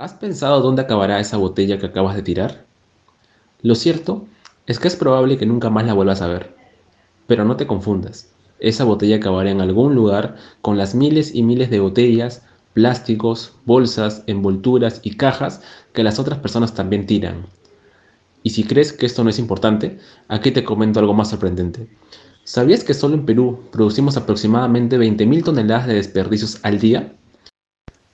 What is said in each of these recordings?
¿Has pensado dónde acabará esa botella que acabas de tirar? Lo cierto es que es probable que nunca más la vuelvas a ver. Pero no te confundas, esa botella acabará en algún lugar con las miles y miles de botellas, plásticos, bolsas, envolturas y cajas que las otras personas también tiran. Y si crees que esto no es importante, aquí te comento algo más sorprendente. ¿Sabías que solo en Perú producimos aproximadamente 20.000 toneladas de desperdicios al día?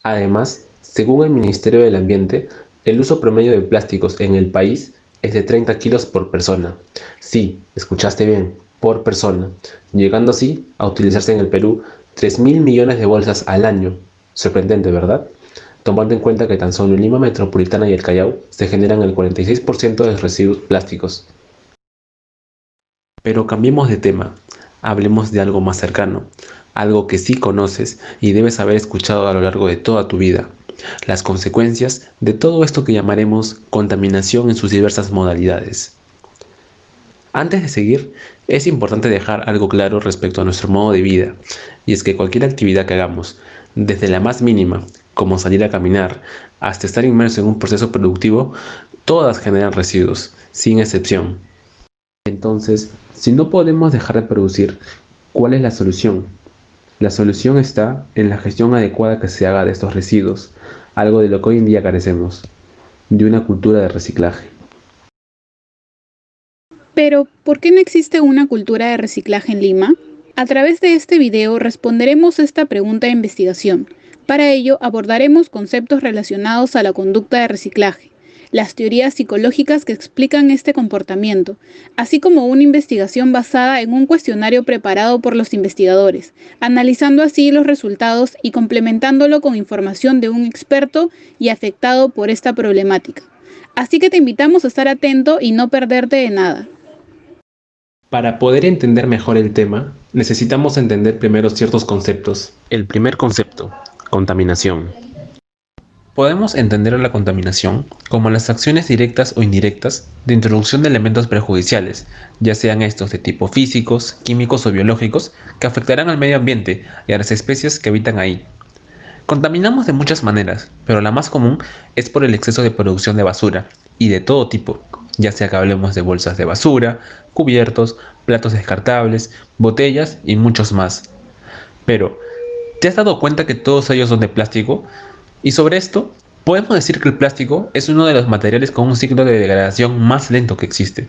Además, según el Ministerio del Ambiente, el uso promedio de plásticos en el país es de 30 kilos por persona. Sí, escuchaste bien, por persona, llegando así a utilizarse en el Perú 3.000 millones de bolsas al año. Sorprendente, ¿verdad? Tomando en cuenta que tan solo en Lima Metropolitana y el Callao se generan el 46% de residuos plásticos. Pero cambiemos de tema, hablemos de algo más cercano, algo que sí conoces y debes haber escuchado a lo largo de toda tu vida, las consecuencias de todo esto que llamaremos contaminación en sus diversas modalidades. Antes de seguir, es importante dejar algo claro respecto a nuestro modo de vida, y es que cualquier actividad que hagamos, desde la más mínima, como salir a caminar, hasta estar inmerso en un proceso productivo, todas generan residuos, sin excepción. Entonces, si no podemos dejar de producir, ¿cuál es la solución? La solución está en la gestión adecuada que se haga de estos residuos, algo de lo que hoy en día carecemos, de una cultura de reciclaje. Pero, ¿por qué no existe una cultura de reciclaje en Lima? A través de este video responderemos esta pregunta de investigación. Para ello abordaremos conceptos relacionados a la conducta de reciclaje, las teorías psicológicas que explican este comportamiento, así como una investigación basada en un cuestionario preparado por los investigadores, analizando así los resultados y complementándolo con información de un experto y afectado por esta problemática. Así que te invitamos a estar atento y no perderte de nada. Para poder entender mejor el tema, necesitamos entender primero ciertos conceptos. El primer concepto, contaminación. Podemos entender la contaminación como las acciones directas o indirectas de introducción de elementos perjudiciales, ya sean estos de tipo físicos, químicos o biológicos, que afectarán al medio ambiente y a las especies que habitan ahí. Contaminamos de muchas maneras, pero la más común es por el exceso de producción de basura, y de todo tipo, ya sea que hablemos de bolsas de basura, cubiertos, platos descartables, botellas y muchos más. Pero, ¿te has dado cuenta que todos ellos son de plástico? Y sobre esto, podemos decir que el plástico es uno de los materiales con un ciclo de degradación más lento que existe,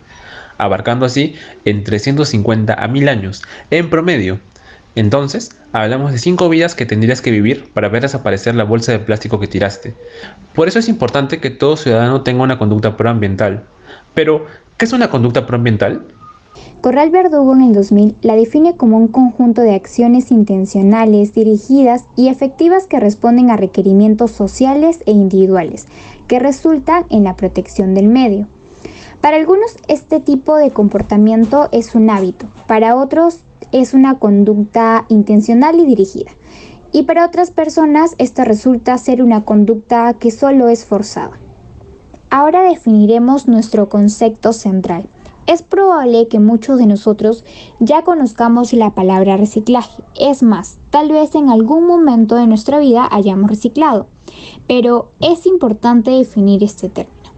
abarcando así entre 150 a 1000 años, en promedio. Entonces, hablamos de 5 vidas que tendrías que vivir para ver desaparecer la bolsa de plástico que tiraste. Por eso es importante que todo ciudadano tenga una conducta proambiental. Pero, ¿qué es una conducta proambiental? Corral Verdugo en el 2000 la define como un conjunto de acciones intencionales, dirigidas y efectivas que responden a requerimientos sociales e individuales, que resultan en la protección del medio. Para algunos este tipo de comportamiento es un hábito, para otros es una conducta intencional y dirigida, y para otras personas esto resulta ser una conducta que solo es forzada. Ahora definiremos nuestro concepto central. Es probable que muchos de nosotros ya conozcamos la palabra reciclaje. Es más, tal vez en algún momento de nuestra vida hayamos reciclado. Pero es importante definir este término.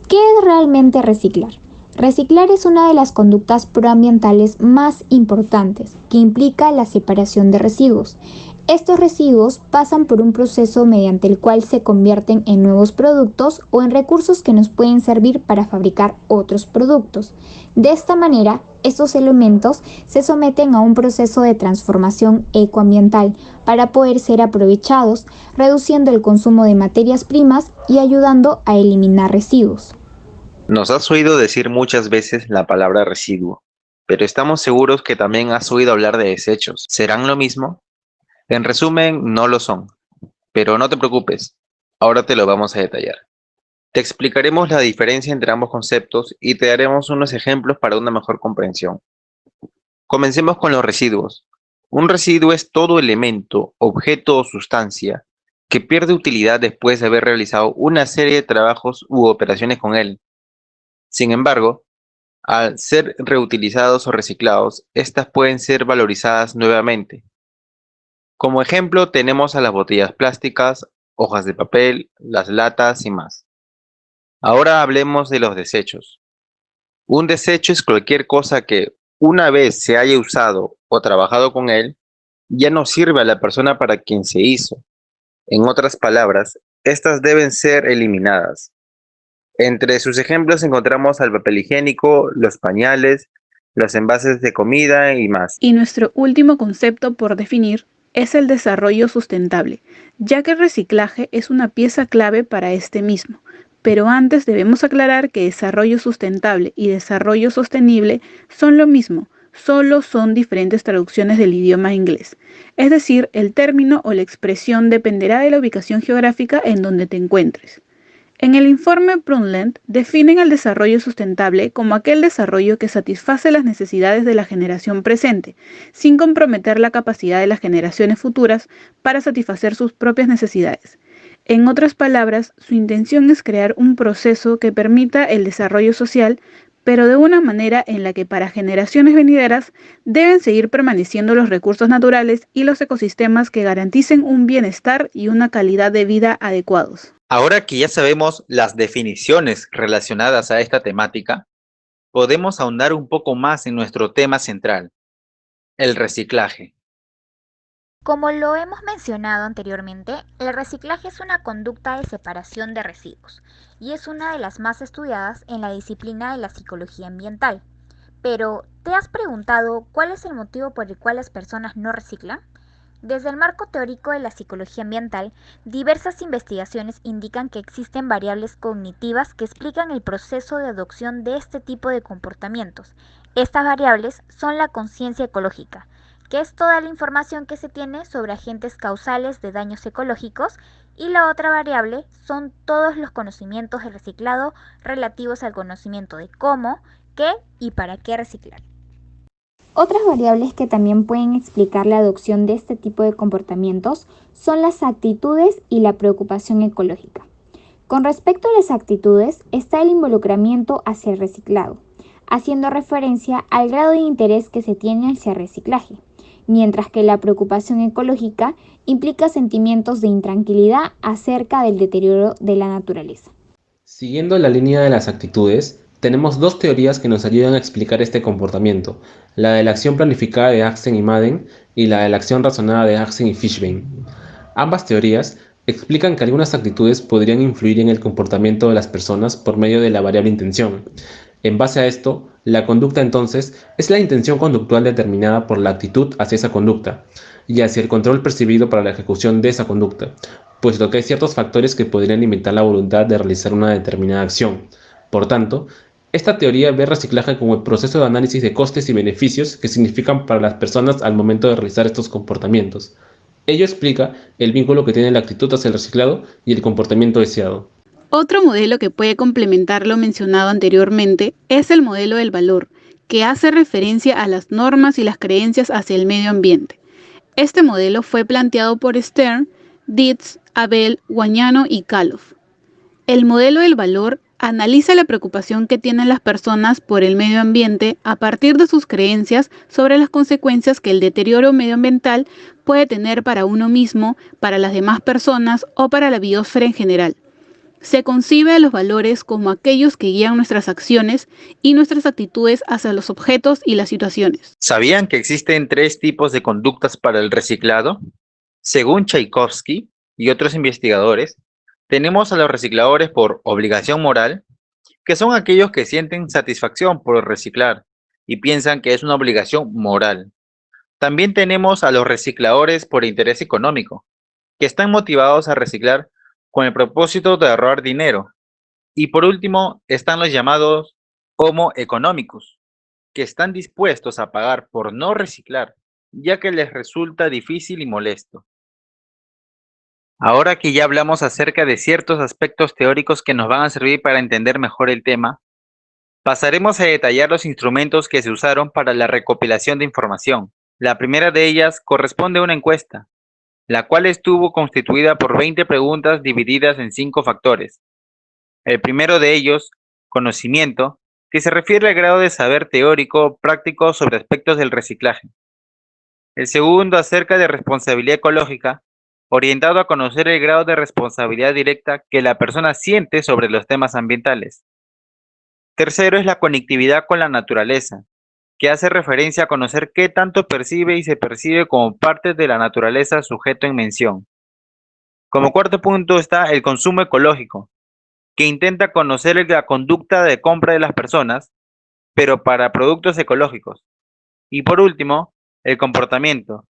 ¿Qué es realmente reciclar? Reciclar es una de las conductas proambientales más importantes, que implica la separación de residuos. Estos residuos pasan por un proceso mediante el cual se convierten en nuevos productos o en recursos que nos pueden servir para fabricar otros productos. De esta manera, estos elementos se someten a un proceso de transformación ecoambiental para poder ser aprovechados, reduciendo el consumo de materias primas y ayudando a eliminar residuos. Nos has oído decir muchas veces la palabra residuo, pero estamos seguros que también has oído hablar de desechos. ¿Serán lo mismo? En resumen, no lo son, pero no te preocupes, ahora te lo vamos a detallar. Te explicaremos la diferencia entre ambos conceptos y te daremos unos ejemplos para una mejor comprensión. Comencemos con los residuos. Un residuo es todo elemento, objeto o sustancia que pierde utilidad después de haber realizado una serie de trabajos u operaciones con él. Sin embargo, al ser reutilizados o reciclados, estas pueden ser valorizadas nuevamente. Como ejemplo tenemos a las botellas plásticas, hojas de papel, las latas y más. Ahora hablemos de los desechos. Un desecho es cualquier cosa que una vez se haya usado o trabajado con él, ya no sirve a la persona para quien se hizo. En otras palabras, estas deben ser eliminadas. Entre sus ejemplos encontramos al papel higiénico, los pañales, los envases de comida y más. Y nuestro último concepto por definir es el desarrollo sustentable, ya que el reciclaje es una pieza clave para este mismo. Pero antes debemos aclarar que desarrollo sustentable y desarrollo sostenible son lo mismo, solo son diferentes traducciones del idioma inglés. Es decir, el término o la expresión dependerá de la ubicación geográfica en donde te encuentres. En el informe Brundtland definen el desarrollo sustentable como aquel desarrollo que satisface las necesidades de la generación presente, sin comprometer la capacidad de las generaciones futuras para satisfacer sus propias necesidades. En otras palabras, su intención es crear un proceso que permita el desarrollo social, pero de una manera en la que para generaciones venideras deben seguir permaneciendo los recursos naturales y los ecosistemas que garanticen un bienestar y una calidad de vida adecuados. Ahora que ya sabemos las definiciones relacionadas a esta temática, podemos ahondar un poco más en nuestro tema central, el reciclaje. Como lo hemos mencionado anteriormente, el reciclaje es una conducta de separación de residuos y es una de las más estudiadas en la disciplina de la psicología ambiental. Pero, ¿te has preguntado cuál es el motivo por el cual las personas no reciclan? Desde el marco teórico de la psicología ambiental, diversas investigaciones indican que existen variables cognitivas que explican el proceso de adopción de este tipo de comportamientos. Estas variables son la conciencia ecológica, que es toda la información que se tiene sobre agentes causales de daños ecológicos, y la otra variable son todos los conocimientos del reciclado relativos al conocimiento de cómo, qué y para qué reciclar. Otras variables que también pueden explicar la adopción de este tipo de comportamientos son las actitudes y la preocupación ecológica. Con respecto a las actitudes está el involucramiento hacia el reciclado, haciendo referencia al grado de interés que se tiene hacia el reciclaje, mientras que la preocupación ecológica implica sentimientos de intranquilidad acerca del deterioro de la naturaleza. Siguiendo la línea de las actitudes, tenemos dos teorías que nos ayudan a explicar este comportamiento, la de la acción planificada de Axel y Madden y la de la acción razonada de Axel y Fishbein. Ambas teorías explican que algunas actitudes podrían influir en el comportamiento de las personas por medio de la variable intención. En base a esto, la conducta entonces es la intención conductual determinada por la actitud hacia esa conducta y hacia el control percibido para la ejecución de esa conducta, puesto que hay ciertos factores que podrían limitar la voluntad de realizar una determinada acción. Por tanto, esta teoría ve reciclaje como el proceso de análisis de costes y beneficios que significan para las personas al momento de realizar estos comportamientos. Ello explica el vínculo que tiene la actitud hacia el reciclado y el comportamiento deseado. Otro modelo que puede complementar lo mencionado anteriormente es el modelo del valor, que hace referencia a las normas y las creencias hacia el medio ambiente. Este modelo fue planteado por Stern, Dietz, Abel, Guagnano y Kaloff. El modelo del valor analiza la preocupación que tienen las personas por el medio ambiente a partir de sus creencias sobre las consecuencias que el deterioro medioambiental puede tener para uno mismo, para las demás personas o para la biosfera en general. Se concibe a los valores como aquellos que guían nuestras acciones y nuestras actitudes hacia los objetos y las situaciones. ¿Sabían que existen 3 tipos de conductas para el reciclado? Según Tchaikovsky y otros investigadores, tenemos a los recicladores por obligación moral, que son aquellos que sienten satisfacción por reciclar y piensan que es una obligación moral. También tenemos a los recicladores por interés económico, que están motivados a reciclar con el propósito de ahorrar dinero. Y por último, están los llamados homo economicus, que están dispuestos a pagar por no reciclar, ya que les resulta difícil y molesto. Ahora que ya hablamos acerca de ciertos aspectos teóricos que nos van a servir para entender mejor el tema, pasaremos a detallar los instrumentos que se usaron para la recopilación de información. La primera de ellas corresponde a una encuesta, la cual estuvo constituida por 20 preguntas divididas en 5 factores. El primero de ellos, conocimiento, que se refiere al grado de saber teórico o práctico sobre aspectos del reciclaje. El segundo, acerca de responsabilidad ecológica, orientado a conocer el grado de responsabilidad directa que la persona siente sobre los temas ambientales. Tercero es la conectividad con la naturaleza, que hace referencia a conocer qué tanto percibe y se percibe como parte de la naturaleza sujeto en mención. Como cuarto punto está el consumo ecológico, que intenta conocer la conducta de compra de las personas, pero para productos ecológicos. Y por último, el comportamiento,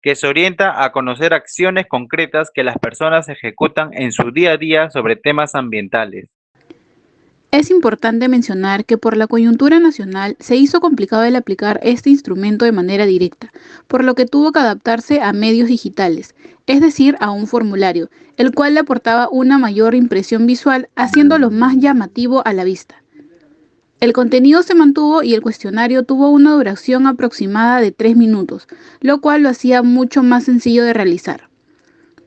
que se orienta a conocer acciones concretas que las personas ejecutan en su día a día sobre temas ambientales. Es importante mencionar que por la coyuntura nacional se hizo complicado el aplicar este instrumento de manera directa, por lo que tuvo que adaptarse a medios digitales, es decir, a un formulario, el cual le aportaba una mayor impresión visual, haciéndolo más llamativo a la vista. El contenido se mantuvo y el cuestionario tuvo una duración aproximada de 3 minutos, lo cual lo hacía mucho más sencillo de realizar.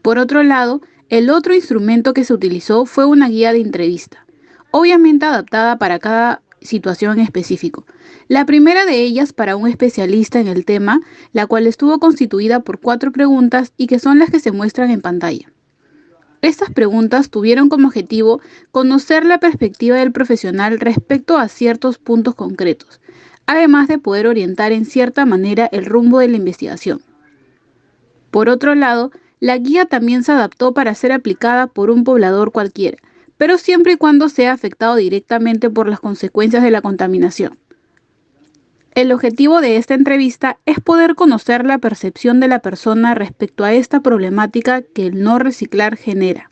Por otro lado, el otro instrumento que se utilizó fue una guía de entrevista, obviamente adaptada para cada situación en específico. La primera de ellas para un especialista en el tema, la cual estuvo constituida por 4 preguntas y que son las que se muestran en pantalla. Estas preguntas tuvieron como objetivo conocer la perspectiva del profesional respecto a ciertos puntos concretos, además de poder orientar en cierta manera el rumbo de la investigación. Por otro lado, la guía también se adaptó para ser aplicada por un poblador cualquiera, pero siempre y cuando sea afectado directamente por las consecuencias de la contaminación. El objetivo de esta entrevista es poder conocer la percepción de la persona respecto a esta problemática que el no reciclar genera.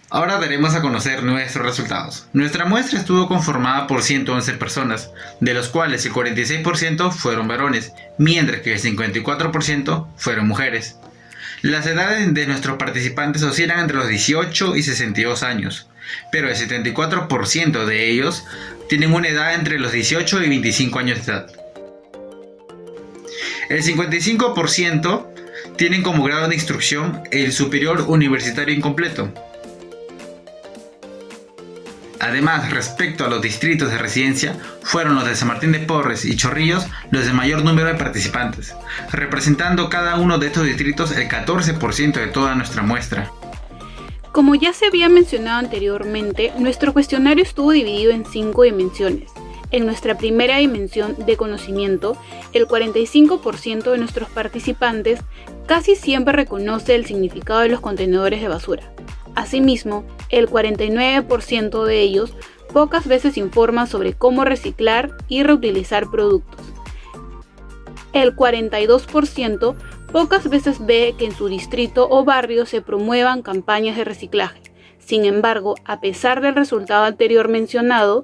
Ahora daremos a conocer nuestros resultados. Nuestra muestra estuvo conformada por 111 personas, de los cuales el 46% fueron varones, mientras que el 54% fueron mujeres. Las edades de nuestros participantes oscilan entre los 18 y 62 años, pero el 74% de ellos tienen una edad entre los 18 y 25 años de edad. El 55% tienen como grado de instrucción el superior universitario incompleto. Además, respecto a los distritos de residencia, fueron los de San Martín de Porres y Chorrillos los de mayor número de participantes, representando cada uno de estos distritos el 14% de toda nuestra muestra. Como ya se había mencionado anteriormente, nuestro cuestionario estuvo dividido en 5 dimensiones. En nuestra primera dimensión de conocimiento, el 45% de nuestros participantes casi siempre reconoce el significado de los contenedores de basura. Asimismo, el 49% de ellos pocas veces informa sobre cómo reciclar y reutilizar productos. El 42% pocas veces ve que en su distrito o barrio se promuevan campañas de reciclaje. Sin embargo, a pesar del resultado anterior mencionado,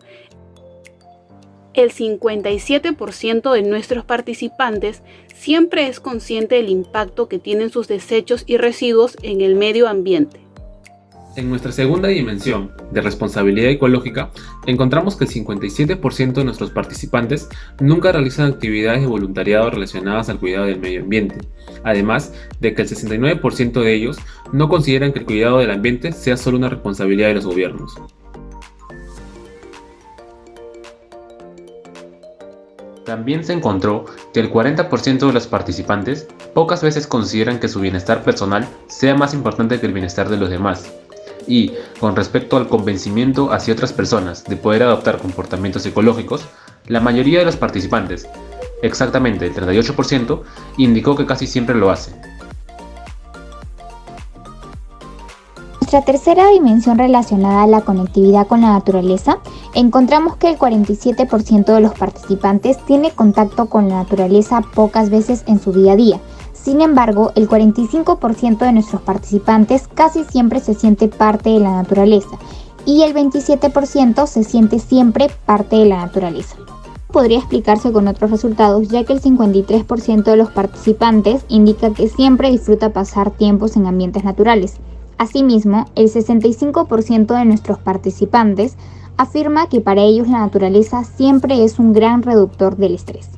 el 57% de nuestros participantes siempre es consciente del impacto que tienen sus desechos y residuos en el medio ambiente. En nuestra segunda dimensión, de responsabilidad ecológica, encontramos que el 57% de nuestros participantes nunca realizan actividades de voluntariado relacionadas al cuidado del medio ambiente, además de que el 69% de ellos no consideran que el cuidado del ambiente sea solo una responsabilidad de los gobiernos. También se encontró que el 40% de los participantes pocas veces consideran que su bienestar personal sea más importante que el bienestar de los demás. Y, con respecto al convencimiento hacia otras personas de poder adoptar comportamientos ecológicos, la mayoría de los participantes, exactamente el 38%, indicó que casi siempre lo hace. Nuestra tercera dimensión relacionada a la conectividad con la naturaleza, encontramos que el 47% de los participantes tiene contacto con la naturaleza pocas veces en su día a día. Sin embargo, el 45% de nuestros participantes casi siempre se siente parte de la naturaleza y el 27% se siente siempre parte de la naturaleza. Podría explicarse con otros resultados, ya que el 53% de los participantes indica que siempre disfruta pasar tiempos en ambientes naturales. Asimismo, el 65% de nuestros participantes afirma que para ellos la naturaleza siempre es un gran reductor del estrés.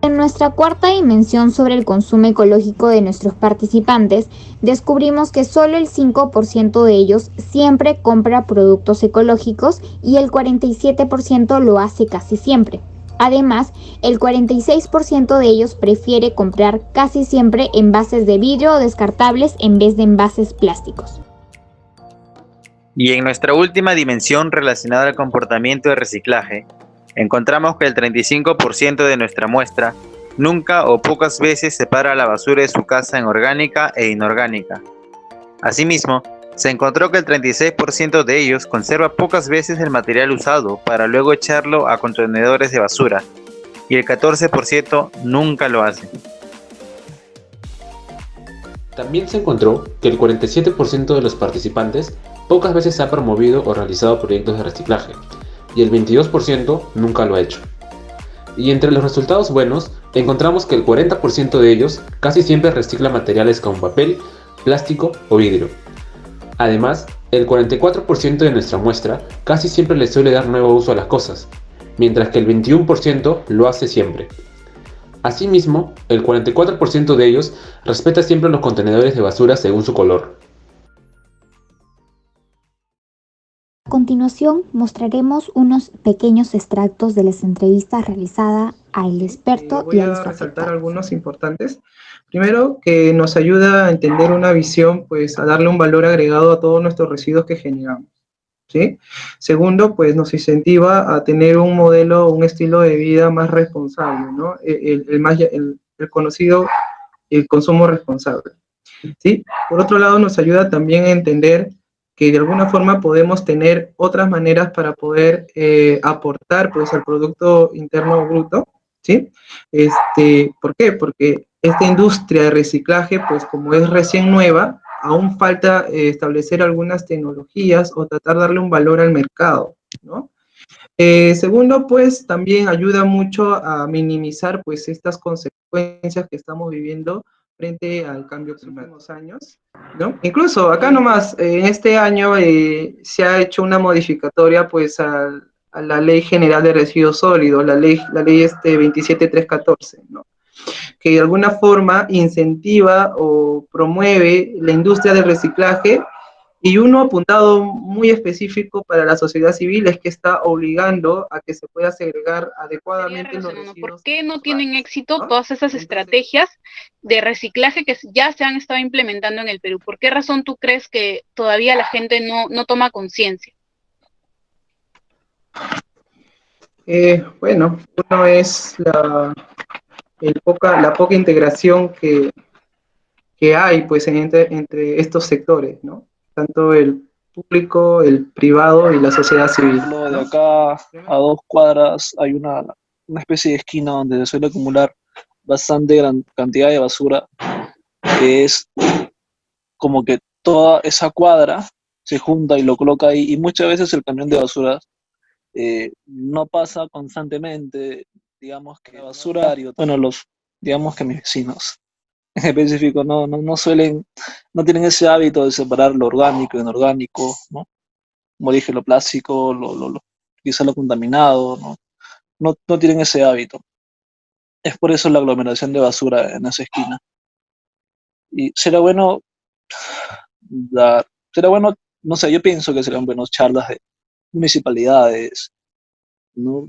En nuestra cuarta dimensión sobre el consumo ecológico de nuestros participantes, descubrimos que solo el 5% de ellos siempre compra productos ecológicos y el 47% lo hace casi siempre. Además, el 46% de ellos prefiere comprar casi siempre envases de vidrio o descartables en vez de envases plásticos. Y en nuestra última dimensión relacionada al comportamiento de reciclaje, encontramos que el 35% de nuestra muestra nunca o pocas veces separa la basura de su casa en orgánica e inorgánica. Asimismo, se encontró que el 36% de ellos conserva pocas veces el material usado para luego echarlo a contenedores de basura, y el 14% nunca lo hace. También se encontró que el 47% de los participantes pocas veces ha promovido o realizado proyectos de reciclaje, y el 22% nunca lo ha hecho. Y entre los resultados buenos, encontramos que el 40% de ellos casi siempre recicla materiales como papel, plástico o vidrio. Además, el 44% de nuestra muestra casi siempre le suele dar nuevo uso a las cosas, mientras que el 21% lo hace siempre. Asimismo, el 44% de ellos respeta siempre los contenedores de basura según su color. A continuación, mostraremos unos pequeños extractos de las entrevistas realizadas al experto y a los Voy a resaltar afectados. algunos importantes. Primero, que nos ayuda a entender una visión, pues a darle un valor agregado a todos nuestros residuos que generamos, ¿sí? Segundo, pues nos incentiva a tener un modelo, un estilo de vida más responsable, ¿no? El conocido, el consumo responsable, ¿sí? Por otro lado, nos ayuda también a entender que de alguna forma podemos tener otras maneras para poder aportar, pues, al Producto Interno Bruto, ¿sí? ¿Por qué? Porque esta industria de reciclaje, pues como es recién nueva, aún falta establecer algunas tecnologías o tratar de darle un valor al mercado, ¿no? Segundo, pues también ayuda mucho a minimizar pues estas consecuencias que estamos viviendo frente al cambio climático en los años, ¿no? Incluso acá nomás, en este año se ha hecho una modificatoria pues a la Ley General de Residuos Sólidos, la ley 27314, ¿no? Que de alguna forma incentiva o promueve la industria del reciclaje, y uno apuntado muy específico para la sociedad civil es que está obligando a que se pueda segregar adecuadamente los residuos. ¿Por qué no tienen éxito ¿no? todas esas estrategias de reciclaje que ya se han estado implementando en el Perú? ¿Por qué razón tú crees que todavía la gente no toma conciencia? Bueno, uno es la poca integración que hay pues entre estos sectores, ¿no? Tanto el público, el privado y la sociedad civil, ¿no? De acá a 2 cuadras hay una especie de esquina donde se suele acumular bastante gran cantidad de basura, que es como que toda esa cuadra se junta y lo coloca ahí, y muchas veces el camión de basura no pasa constantemente, digamos que basurario. Bueno, digamos que mis vecinos en específico no suelen, no tienen ese hábito de separar lo orgánico e inorgánico, ¿no? Como dije, lo plástico, quizá lo contaminado, ¿no? No tienen ese hábito. Es por eso la aglomeración de basura en esa esquina. Y será bueno, no sé, yo pienso que serían buenas charlas de municipalidades, ¿no?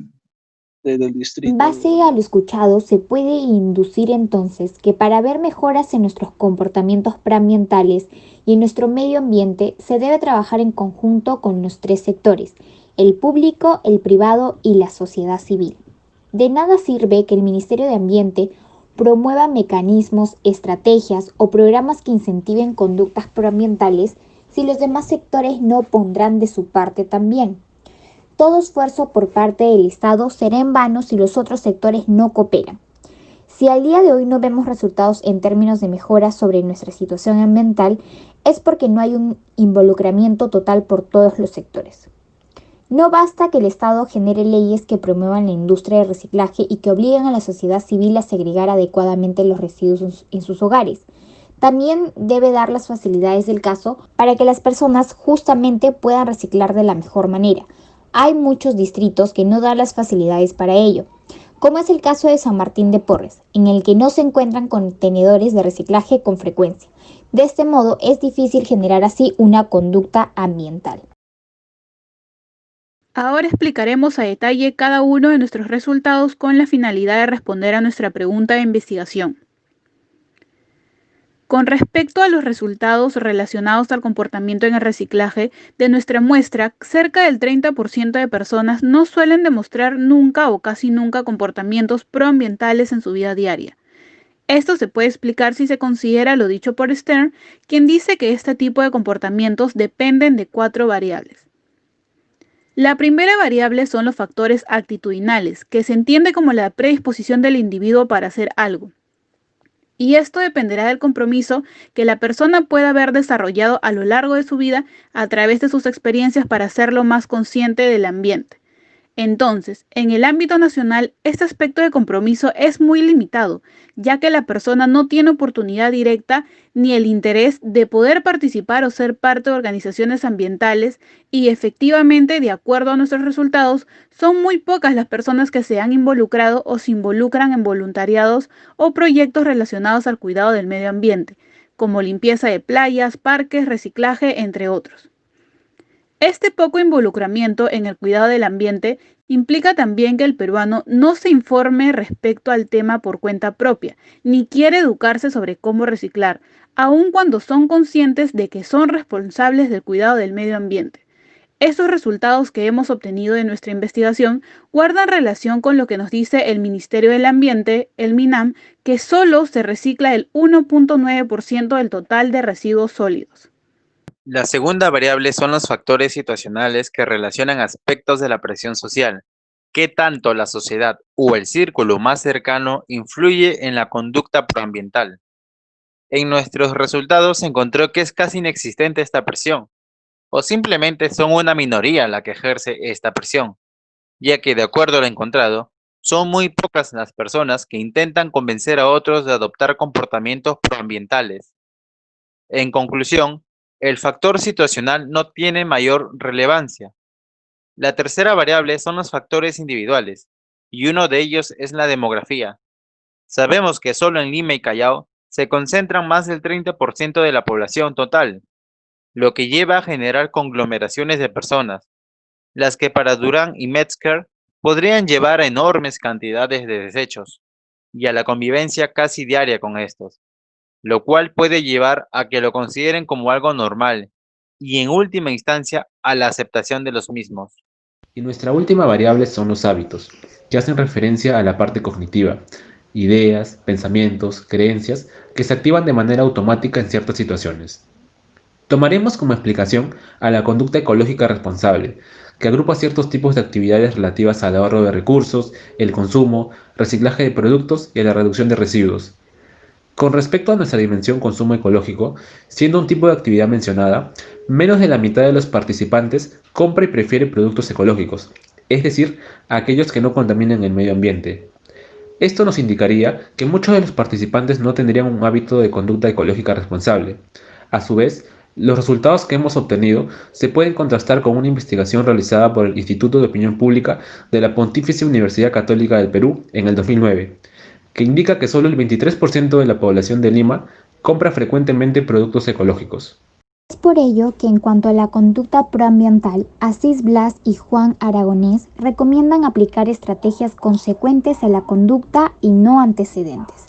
Del distrito. En base a lo escuchado, se puede inducir entonces que para ver mejoras en nuestros comportamientos preambientales y en nuestro medio ambiente se debe trabajar en conjunto con los tres sectores: el público, el privado y la sociedad civil. De nada sirve que el Ministerio de Ambiente promueva mecanismos, estrategias o programas que incentiven conductas proambientales si los demás sectores no pondrán de su parte también. Todo esfuerzo por parte del Estado será en vano si los otros sectores no cooperan. Si al día de hoy no vemos resultados en términos de mejora sobre nuestra situación ambiental, es porque no hay un involucramiento total por todos los sectores. No basta que el Estado genere leyes que promuevan la industria de reciclaje y que obliguen a la sociedad civil a segregar adecuadamente los residuos en sus hogares. También debe dar las facilidades del caso para que las personas justamente puedan reciclar de la mejor manera. Hay muchos distritos que no dan las facilidades para ello, como es el caso de San Martín de Porres, en el que no se encuentran contenedores de reciclaje con frecuencia. De este modo, es difícil generar así una conducta ambiental. Ahora explicaremos a detalle cada uno de nuestros resultados con la finalidad de responder a nuestra pregunta de investigación. Con respecto a los resultados relacionados al comportamiento en el reciclaje de nuestra muestra, cerca del 30% de personas no suelen demostrar nunca o casi nunca comportamientos proambientales en su vida diaria. Esto se puede explicar si se considera lo dicho por Stern, quien dice que este tipo de comportamientos dependen de 4 variables. La primera variable son los factores actitudinales, que se entiende como la predisposición del individuo para hacer algo. Y esto dependerá del compromiso que la persona pueda haber desarrollado a lo largo de su vida a través de sus experiencias para hacerlo más consciente del ambiente. Entonces, en el ámbito nacional, este aspecto de compromiso es muy limitado, ya que la persona no tiene oportunidad directa ni el interés de poder participar o ser parte de organizaciones ambientales y efectivamente, de acuerdo a nuestros resultados, son muy pocas las personas que se han involucrado o se involucran en voluntariados o proyectos relacionados al cuidado del medio ambiente, como limpieza de playas, parques, reciclaje, entre otros. Este poco involucramiento en el cuidado del ambiente implica también que el peruano no se informe respecto al tema por cuenta propia, ni quiere educarse sobre cómo reciclar, aun cuando son conscientes de que son responsables del cuidado del medio ambiente. Estos resultados que hemos obtenido de nuestra investigación guardan relación con lo que nos dice el Ministerio del Ambiente, el MINAM, que solo se recicla el 1.9% del total de residuos sólidos. La segunda variable son los factores situacionales que relacionan aspectos de la presión social. ¿Qué tanto la sociedad o el círculo más cercano influye en la conducta proambiental? En nuestros resultados se encontró que es casi inexistente esta presión, o simplemente son una minoría la que ejerce esta presión, ya que de acuerdo a lo encontrado, son muy pocas las personas que intentan convencer a otros de adoptar comportamientos proambientales. En conclusión, el factor situacional no tiene mayor relevancia. La tercera variable son los factores individuales, y uno de ellos es la demografía. Sabemos que solo en Lima y Callao se concentran más del 30% de la población total, lo que lleva a generar conglomeraciones de personas, las que para Durán y Metzger podrían llevar a enormes cantidades de desechos y a la convivencia casi diaria con estos, lo cual puede llevar a que lo consideren como algo normal y en última instancia a la aceptación de los mismos. Y nuestra última variable son los hábitos, que hacen referencia a la parte cognitiva, ideas, pensamientos, creencias que se activan de manera automática en ciertas situaciones. Tomaremos como explicación a la conducta ecológica responsable, que agrupa ciertos tipos de actividades relativas al ahorro de recursos, el consumo, reciclaje de productos y a la reducción de residuos. Con respecto a nuestra dimensión consumo ecológico, siendo un tipo de actividad mencionada, menos de la mitad de los participantes compra y prefiere productos ecológicos, es decir, aquellos que no contaminen el medio ambiente. Esto nos indicaría que muchos de los participantes no tendrían un hábito de conducta ecológica responsable. A su vez, los resultados que hemos obtenido se pueden contrastar con una investigación realizada por el Instituto de Opinión Pública de la Pontificia Universidad Católica del Perú en el 2009, que indica que solo el 23% de la población de Lima compra frecuentemente productos ecológicos. Es por ello que en cuanto a la conducta proambiental, Asís Blas y Juan Aragonés recomiendan aplicar estrategias consecuentes a la conducta y no antecedentes.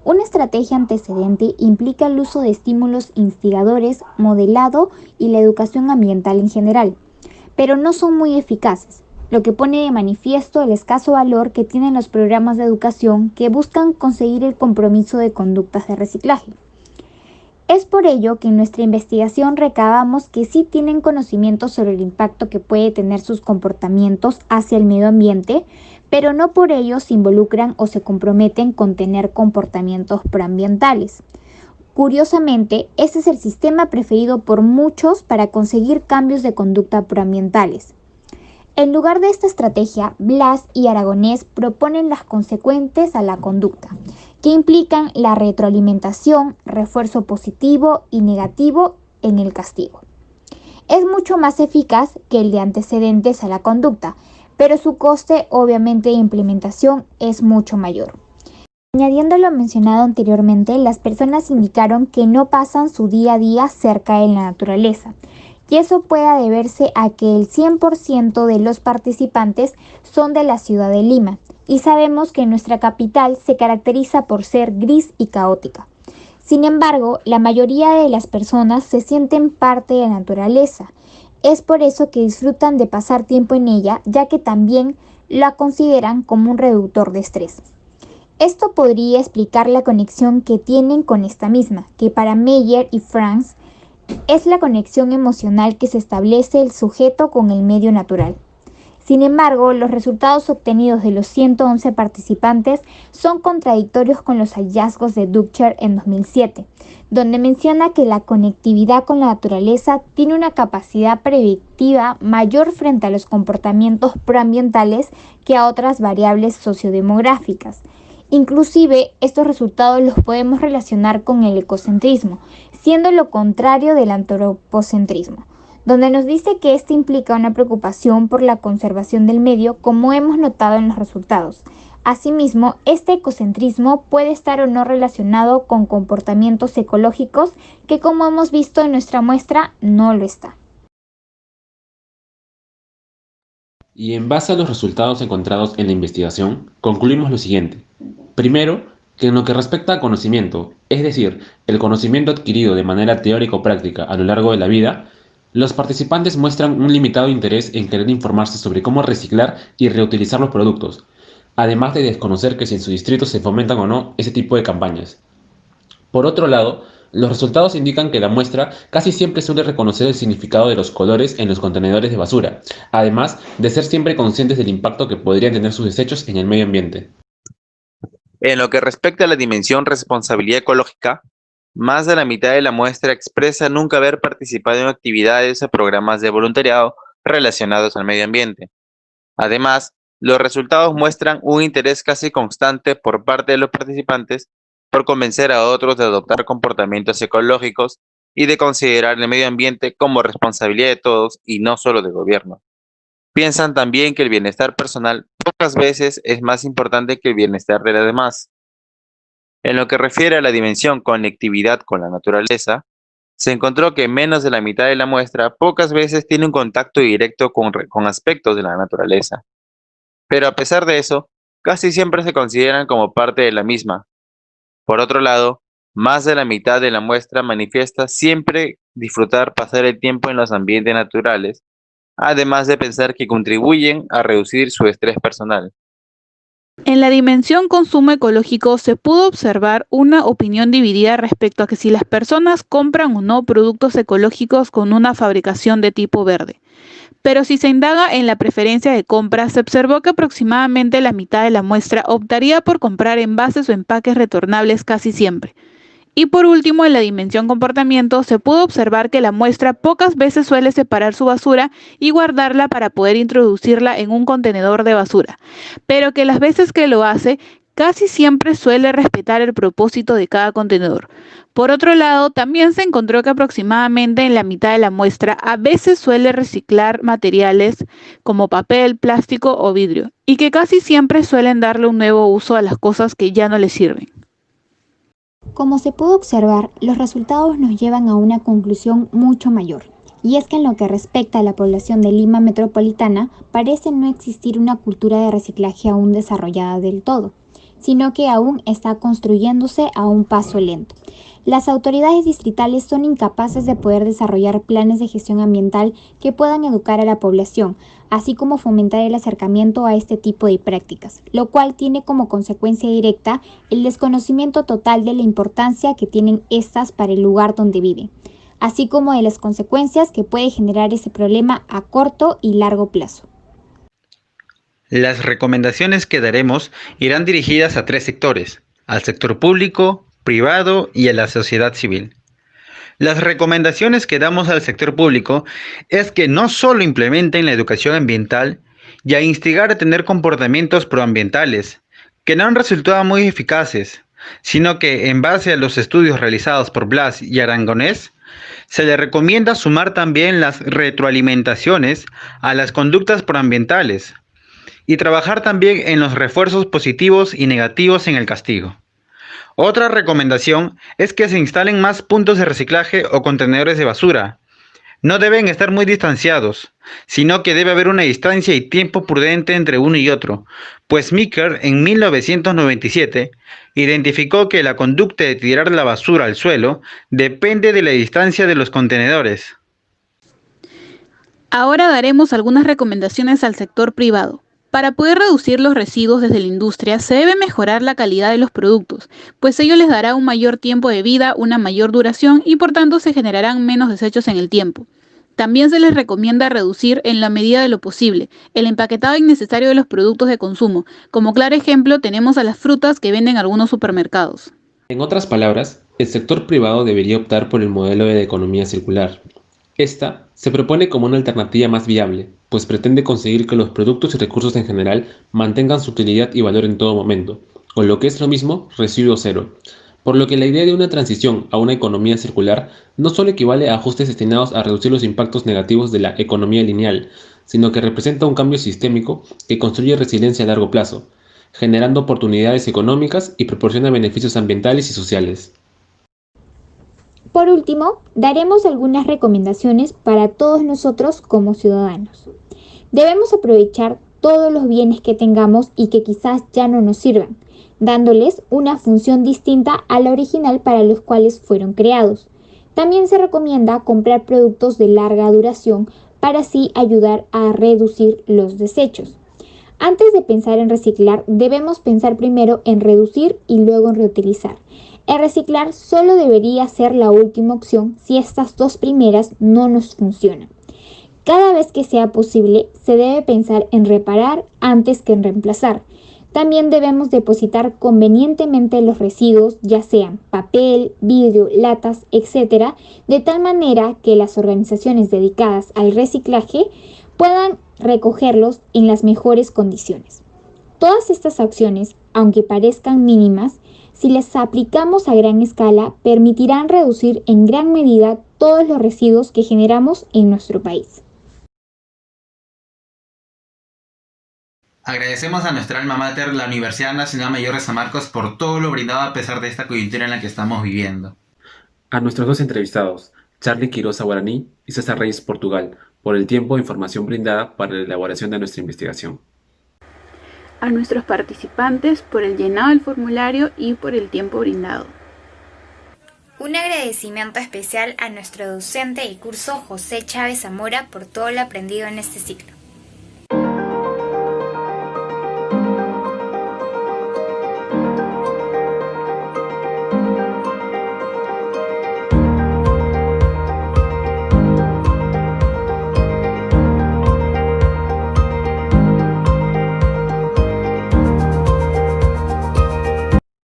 Una estrategia antecedente implica el uso de estímulos instigadores, modelado y la educación ambiental en general, pero no son muy eficaces, lo que pone de manifiesto el escaso valor que tienen los programas de educación que buscan conseguir el compromiso de conductas de reciclaje. Es por ello que en nuestra investigación recabamos que sí tienen conocimiento sobre el impacto que puede tener sus comportamientos hacia el medio ambiente, pero no por ello se involucran o se comprometen con tener comportamientos proambientales. Curiosamente, este es el sistema preferido por muchos para conseguir cambios de conducta proambientales. En lugar de esta estrategia, Blas y Aragonés proponen las consecuentes a la conducta, que implican la retroalimentación, refuerzo positivo y negativo en el castigo. Es mucho más eficaz que el de antecedentes a la conducta, pero su coste obviamente de implementación es mucho mayor. Añadiendo lo mencionado anteriormente, las personas indicaron que no pasan su día a día cerca de la naturaleza, y eso pueda deberse a que el 100% de los participantes son de la ciudad de Lima, y sabemos que nuestra capital se caracteriza por ser gris y caótica. Sin embargo, la mayoría de las personas se sienten parte de la naturaleza. Es por eso que disfrutan de pasar tiempo en ella, ya que también la consideran como un reductor de estrés. Esto podría explicar la conexión que tienen con esta misma, que para Meyer y Franz es la conexión emocional que se establece el sujeto con el medio natural. Sin embargo, los resultados obtenidos de los 111 participantes son contradictorios con los hallazgos de Duchar en 2007, donde menciona que la conectividad con la naturaleza tiene una capacidad predictiva mayor frente a los comportamientos proambientales que a otras variables sociodemográficas. Inclusive, estos resultados los podemos relacionar con el ecocentrismo, siendo lo contrario del antropocentrismo, donde nos dice que este implica una preocupación por la conservación del medio, como hemos notado en los resultados. Asimismo, este ecocentrismo puede estar o no relacionado con comportamientos ecológicos que, como hemos visto en nuestra muestra, no lo está. Y en base a los resultados encontrados en la investigación, concluimos lo siguiente. Primero, que en lo que respecta a conocimiento, es decir, el conocimiento adquirido de manera teórica o práctica a lo largo de la vida, los participantes muestran un limitado interés en querer informarse sobre cómo reciclar y reutilizar los productos, además de desconocer que si en su distrito se fomentan o no ese tipo de campañas. Por otro lado, los resultados indican que la muestra casi siempre suele reconocer el significado de los colores en los contenedores de basura, además de ser siempre conscientes del impacto que podrían tener sus desechos en el medio ambiente. En lo que respecta a la dimensión responsabilidad ecológica, más de la mitad de la muestra expresa nunca haber participado en actividades o programas de voluntariado relacionados al medio ambiente. Además, los resultados muestran un interés casi constante por parte de los participantes por convencer a otros de adoptar comportamientos ecológicos y de considerar el medio ambiente como responsabilidad de todos y no solo del gobierno. Piensan también que el bienestar personal pocas veces es más importante que el bienestar de los demás. En lo que refiere a la dimensión conectividad con la naturaleza, se encontró que menos de la mitad de la muestra pocas veces tiene un contacto directo con aspectos de la naturaleza. Pero a pesar de eso, casi siempre se consideran como parte de la misma. Por otro lado, más de la mitad de la muestra manifiesta siempre disfrutar pasar el tiempo en los ambientes naturales, además de pensar que contribuyen a reducir su estrés personal. En la dimensión consumo ecológico se pudo observar una opinión dividida respecto a que si las personas compran o no productos ecológicos con una fabricación de tipo verde. Pero si se indaga en la preferencia de compra, se observó que aproximadamente la mitad de la muestra optaría por comprar envases o empaques retornables casi siempre. Y por último, en la dimensión comportamiento, se pudo observar que la muestra pocas veces suele separar su basura y guardarla para poder introducirla en un contenedor de basura, pero que las veces que lo hace, casi siempre suele respetar el propósito de cada contenedor. Por otro lado, también se encontró que aproximadamente en la mitad de la muestra a veces suele reciclar materiales como papel, plástico o vidrio, y que casi siempre suelen darle un nuevo uso a las cosas que ya no les sirven. Como se pudo observar, los resultados nos llevan a una conclusión mucho mayor, y es que en lo que respecta a la población de Lima metropolitana, parece no existir una cultura de reciclaje aún desarrollada del todo, sino que aún está construyéndose a un paso lento. Las autoridades distritales son incapaces de poder desarrollar planes de gestión ambiental que puedan educar a la población, así como fomentar el acercamiento a este tipo de prácticas, lo cual tiene como consecuencia directa el desconocimiento total de la importancia que tienen estas para el lugar donde viven, así como de las consecuencias que puede generar ese problema a corto y largo plazo. Las recomendaciones que daremos irán dirigidas a 3 sectores: al sector público, privado y a la sociedad civil. Las recomendaciones que damos al sector público es que no solo implementen la educación ambiental y a instigar a tener comportamientos proambientales, que no han resultado muy eficaces, sino que en base a los estudios realizados por Blas y Arangonés, se le recomienda sumar también las retroalimentaciones a las conductas proambientales y trabajar también en los refuerzos positivos y negativos en el castigo. Otra recomendación es que se instalen más puntos de reciclaje o contenedores de basura, No deben estar muy distanciados, sino que debe haber una distancia y tiempo prudente entre uno y otro, pues Meeker en 1997 identificó que la conducta de tirar la basura al suelo depende de la distancia de los contenedores. Ahora daremos algunas recomendaciones al sector privado. Para poder reducir los residuos desde la industria, se debe mejorar la calidad de los productos, pues ello les dará un mayor tiempo de vida, una mayor duración y por tanto se generarán menos desechos en el tiempo. También se les recomienda reducir, en la medida de lo posible, el empaquetado innecesario de los productos de consumo. Como claro ejemplo tenemos a las frutas que venden algunos supermercados. En otras palabras, el sector privado debería optar por el modelo de economía circular. Esta se propone como una alternativa más viable, pues pretende conseguir que los productos y recursos en general mantengan su utilidad y valor en todo momento, o lo que es lo mismo, residuo cero. Por lo que la idea de una transición a una economía circular no solo equivale a ajustes destinados a reducir los impactos negativos de la economía lineal, sino que representa un cambio sistémico que construye resiliencia a largo plazo, generando oportunidades económicas y proporciona beneficios ambientales y sociales. Por último, daremos algunas recomendaciones para todos nosotros como ciudadanos. Debemos aprovechar todos los bienes que tengamos y que quizás ya no nos sirvan, dándoles una función distinta a la original para los cuales fueron creados. También se recomienda comprar productos de larga duración para así ayudar a reducir los desechos. Antes de pensar en reciclar, debemos pensar primero en reducir y luego en reutilizar. El reciclar solo debería ser la última opción si estas dos primeras no nos funcionan. Cada vez que sea posible, se debe pensar en reparar antes que en reemplazar. También debemos depositar convenientemente los residuos, ya sean papel, vidrio, latas, etc., de tal manera que las organizaciones dedicadas al reciclaje puedan recogerlos en las mejores condiciones. Todas estas acciones, aunque parezcan mínimas, si las aplicamos a gran escala, permitirán reducir en gran medida todos los residuos que generamos en nuestro país. Agradecemos a nuestra alma mater, la Universidad Nacional Mayor de San Marcos, por todo lo brindado a pesar de esta coyuntura en la que estamos viviendo. A nuestros dos entrevistados, Charly Quirosa Guaraní y César Reyes Portugal, por el tiempo e información brindada para la elaboración de nuestra investigación. A nuestros participantes por el llenado del formulario y por el tiempo brindado. Un agradecimiento especial a nuestro docente del curso José Chávez Zamora por todo lo aprendido en este ciclo.